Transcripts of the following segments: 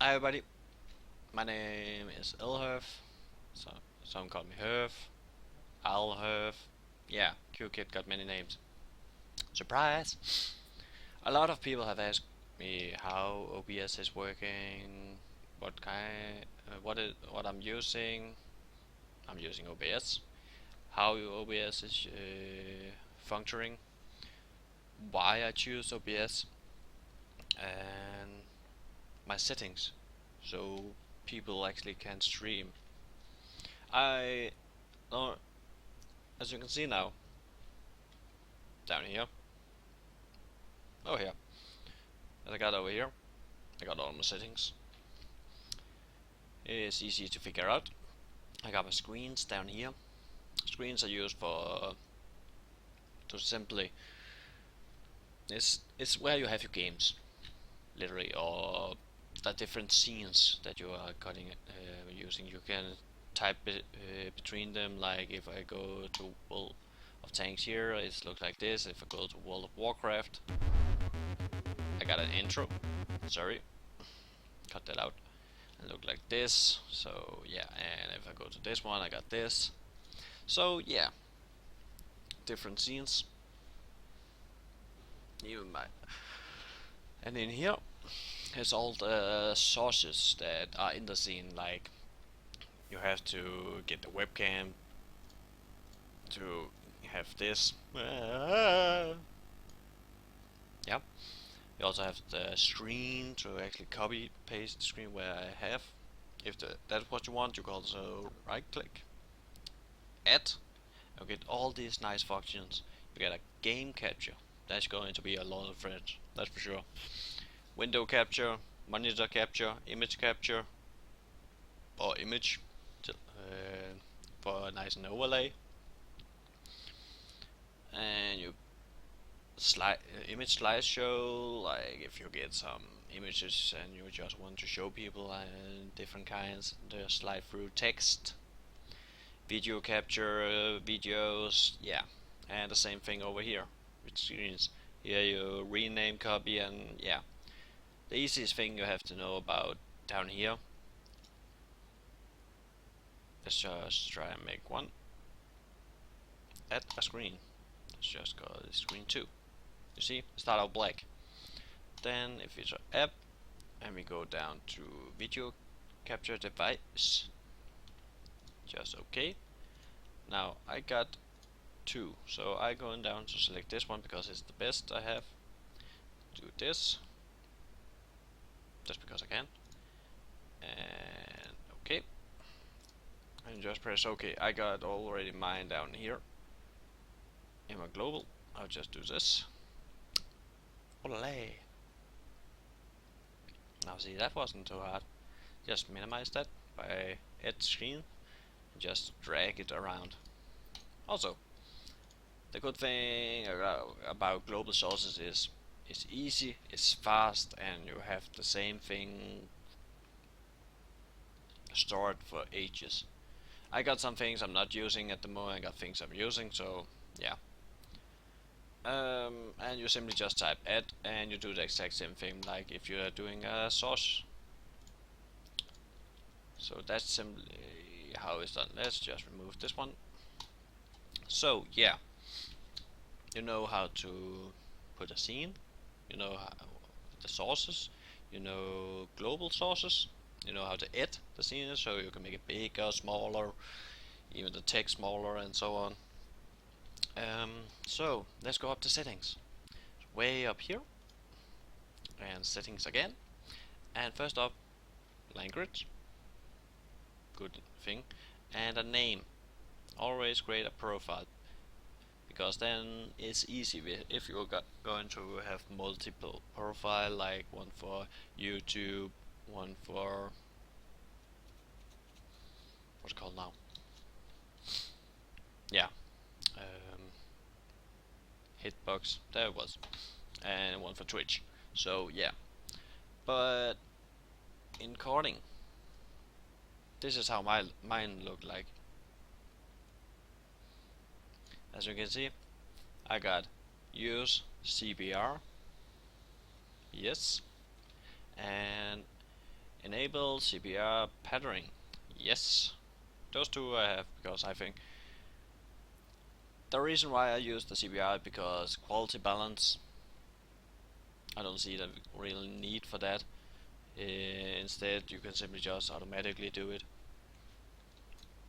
Hi everybody, my name is Elherf, so some call me Herf, Alherf, yeah, Q-Kid got many names. Surprise! A lot of people have asked me how OBS is working, what I'm using. I'm using OBS. How OBS is functioning, why I choose OBS, and my settings, so people actually can stream. I uh, As you can see now, down here, oh here, as I got over here, I got all my settings. It's easy to figure out. I got my screens down here. Screens are used for to simply it's where you have your games, literally, or the different scenes that you are cutting using. You can type between them. Like if I go to World of Tanks here, it looks like this. If I go to World of Warcraft, I got an intro. Sorry, cut that out. And look like this. So yeah, and if I go to this one, I got this. So yeah, different scenes. Even my and in here is all the sources that are in the scene. Like you have to get the webcam to have this. Yeah. You also have the screen to actually copy paste the screen where I have. If that's what you want, you can also right click, add. You get all these nice functions. You get a game capture. That's going to be a lot of friends, that's for sure. Window capture, monitor capture, image capture, or image for a nice overlay. And you image slideshow, like if you get some images and you just want to show people different kinds, the slide through text, video capture, videos, yeah, and the same thing over here with screens. Here you rename, copy, and yeah, the easiest thing you have to know about down here. Let's just try and make one. Add a screen. Let's just go to screen 2. You see, start out black. Then if it's an app, and we go down to video capture device, just okay. Now I got 2, so I going down to select this one because it's the best I have. Do this, just because I can, and okay, and just press OK. I got already mine down here in my global. I'll just do this. Olé. Now see, that wasn't too hard. Just minimize that by add screen and just drag it around. Also, the good thing about global sources is it's easy, it's fast, and you have the same thing stored for ages. I got some things I'm not using at the moment, I got things I'm using, so yeah. And you simply just type add and you do the exact same thing like if you are doing a source. So that's simply how it's done. Let's just remove this one. So yeah, you know how to put a scene, you know how, the sources, you know global sources, you know how to edit the scene so you can make it bigger, smaller, even the text smaller, and so on. So let's go up to settings, way up here, and settings again. And first up, language, good thing, and a name. Always create a profile, because then it's easy if you're going to have multiple profile, like one for YouTube, one for what's it called now? Yeah, Hitbox, there it was, and one for Twitch. So yeah, but in coding, this is how mine look like. As you can see, I got use CBR, yes, and Enable CBR patterning. Yes, those two I have because I think the reason why I use the CBR is because quality balance. I don't see the real need for that. Instead, you can simply just automatically do it.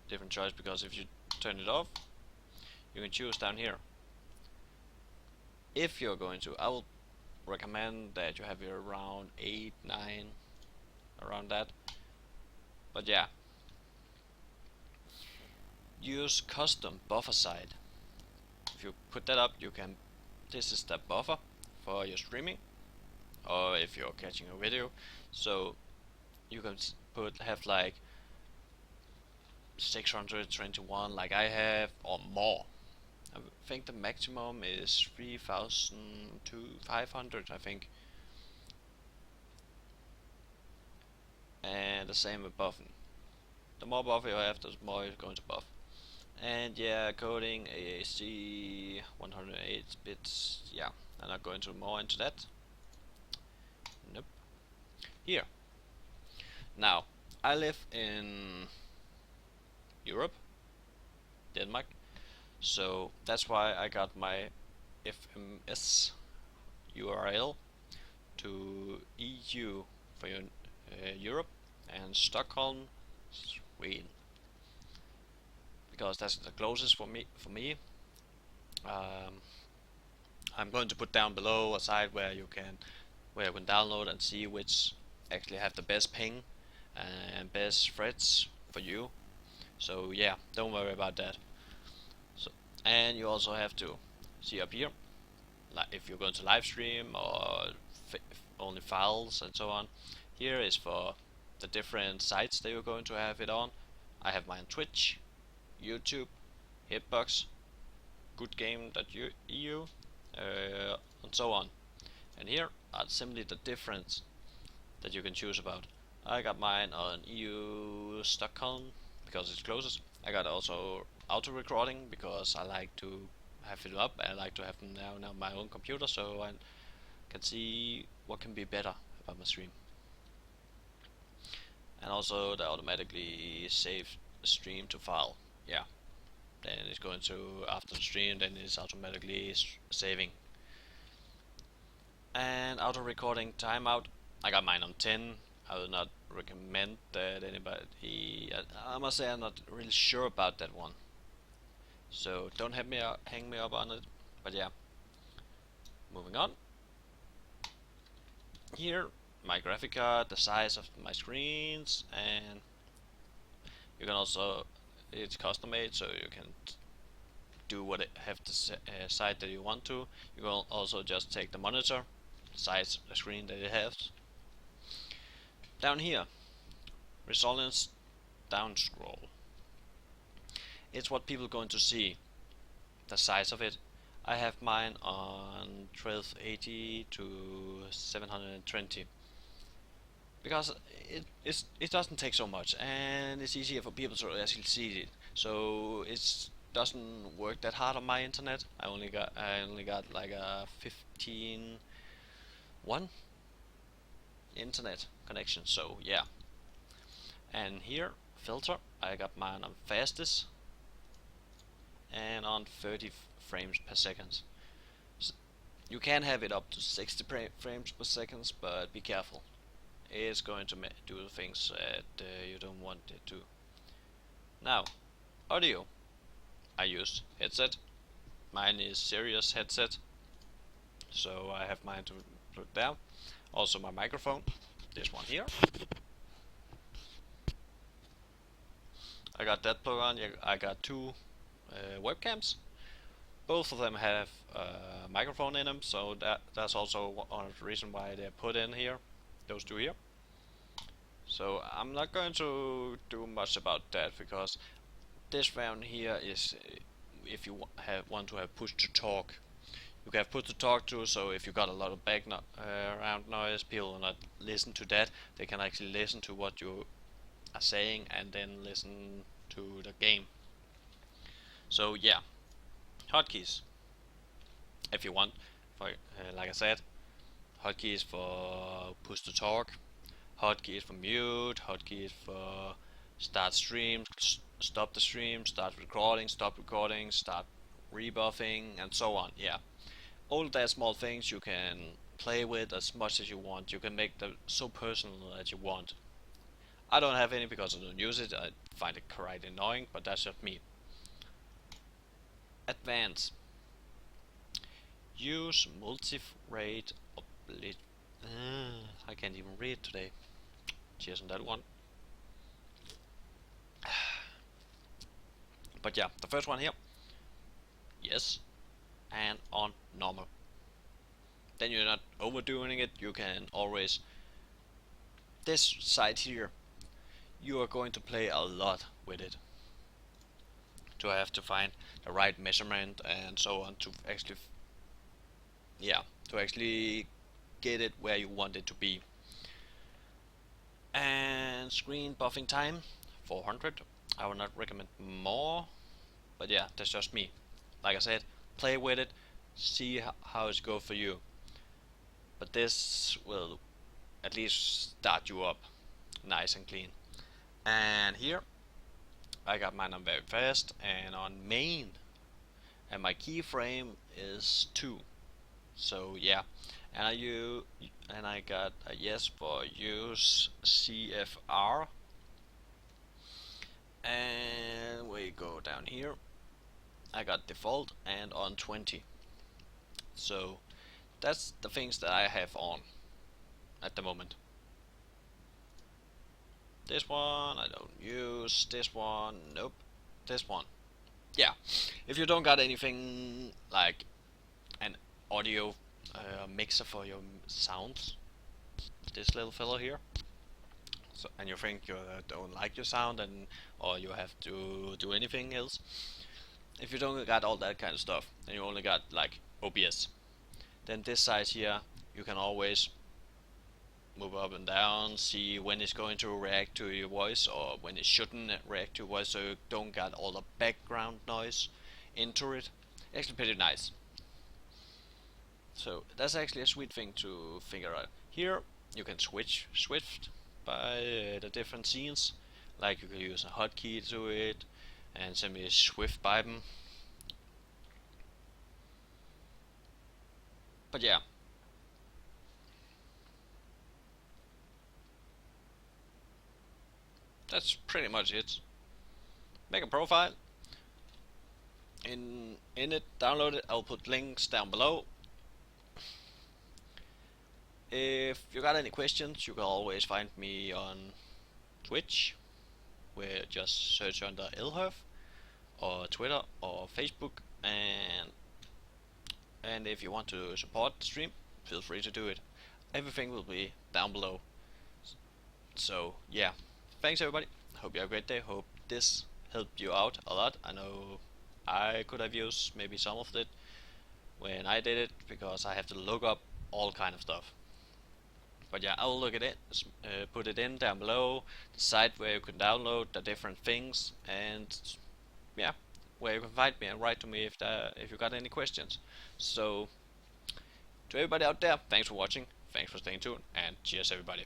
Different choice, because if you turn it off, you can choose down here. If you're going to, I will recommend that you have it around 8, 9, around that. But yeah, use custom buffer side. If you put that up, you can. This is the buffer for your streaming, or if you're catching a video. So you can have like 621, like I have, or more. I think the maximum is 3,500, I think. And the same with buffing. The more buffer you have, the more it's going to buff. And yeah, coding AAC 108 bits. Yeah, I'm not going to more into that. Nope. Here. Now, I live in Europe, Denmark, so that's why I got my FMS URL to EU for Europe and Stockholm, Sweden, because that's the closest for me. I'm going to put down below a site where you can download and see which actually have the best ping and best threads for you. So yeah, don't worry about that. So, and you also have to see up here, like if you're going to live stream or only files and so on. Here is for the different sites that you're going to have it on. I have mine on Twitch, YouTube, Hitbox, GoodGame.eu, and so on. And here are simply the difference that you can choose about. I got mine on EU Stockholm because it's closest. I got also auto recording because I like to have it up. I like to have now my own computer, so I can see what can be better about my stream. And also the automatically save stream to file. Yeah, then it's going to, after the stream, then it's automatically saving. And auto recording timeout, I got mine on 10. I will not recommend that anybody. I must say I'm not really sure about that one, so don't hang me up on it. But yeah, moving on. Here, my graphic card, the size of my screens, and you can also, it's custom made, so you can do what it have the site that you want to. You can also just take the monitor, size the screen that it has. Down here, resolution down scroll. It's what people are going to see, the size of it. I have mine on 1280 to 720 because it doesn't take so much and it's easier for people to actually see it. So it doesn't work that hard on my internet. I only got like a 15.1 internet connection. So yeah. And here, filter, I got mine on fastest and on 30 frames per second. So you can have it up to 60 frames per second, but be careful. It's going to do things that you don't want it to. Now, audio. I use headset. Mine is Sirius headset, so I have mine to put down. Also my microphone, this one here. I got that plug on. I got two webcams. Both of them have a microphone in them, so that's also one of the reasons why they're put in here. Those two here. So I'm not going to do much about that because this round here is if you want to have push to talk. You can have push to talk to, so if you got a lot of background noise, people will not listen to that. They can actually listen to what you are saying and then listen to the game. So yeah, hotkeys. If you want, for like I said, hotkeys for push to talk, Hotkeys for mute, hotkeys for start stream, stop the stream, start recording, stop recording, start rebuffing, and so on. Yeah, all that small things you can play with as much as you want. You can make them so personal that you want. I don't have any because I don't use it. I find it quite annoying, but that's just me. Advanced. Use multi-rate oblit. I can't even read today. Cheers on that one. But yeah, the first one here. Yes. And on normal. Then you're not overdoing it. You can always. This side here, you are going to play a lot with it. To have to find the right measurement and so on to actually. Yeah, to actually get it where you want it to be. And screen buffing time 400. I would not recommend more, but yeah, that's just me. Like I said, play with it, see how it's go for you. But this will at least start you up nice and clean. And here I got mine on very fast and on main, and my keyframe is 2. So yeah, and I got a yes for use CFR. And we go down here. I got default and on 20. So that's the things that I have on at the moment. This one I don't use. This one, nope. This one, yeah. If you don't got anything like an audio mixer for your sounds, this little fellow here. So, and you think you don't like your sound and or you have to do anything else. If you don't got all that kind of stuff, and you only got like OBS, then this side here you can always move up and down, see when it's going to react to your voice or when it shouldn't react to your voice, so you don't got all the background noise into it. Actually pretty nice. So that's actually a sweet thing to figure out. Here you can switch by the different scenes, like you can use a hotkey to it and simply swift by them. But yeah, that's pretty much it. Make a profile, in it, download it. I'll put links down below. If you got any questions, you can always find me on Twitch, where just search under Elherf, or Twitter or Facebook, and if you want to support the stream, feel free to do it. Everything will be down below. So yeah, thanks everybody. Hope you have a great day. Hope this helped you out a lot. I know I could have used maybe some of it when I did it, because I have to look up all kind of stuff. But yeah, I'll look at it, put it in down below, the site where you can download the different things, and yeah, where you can find me and write to me if you got any questions. So to everybody out there, thanks for watching, thanks for staying tuned, and cheers everybody.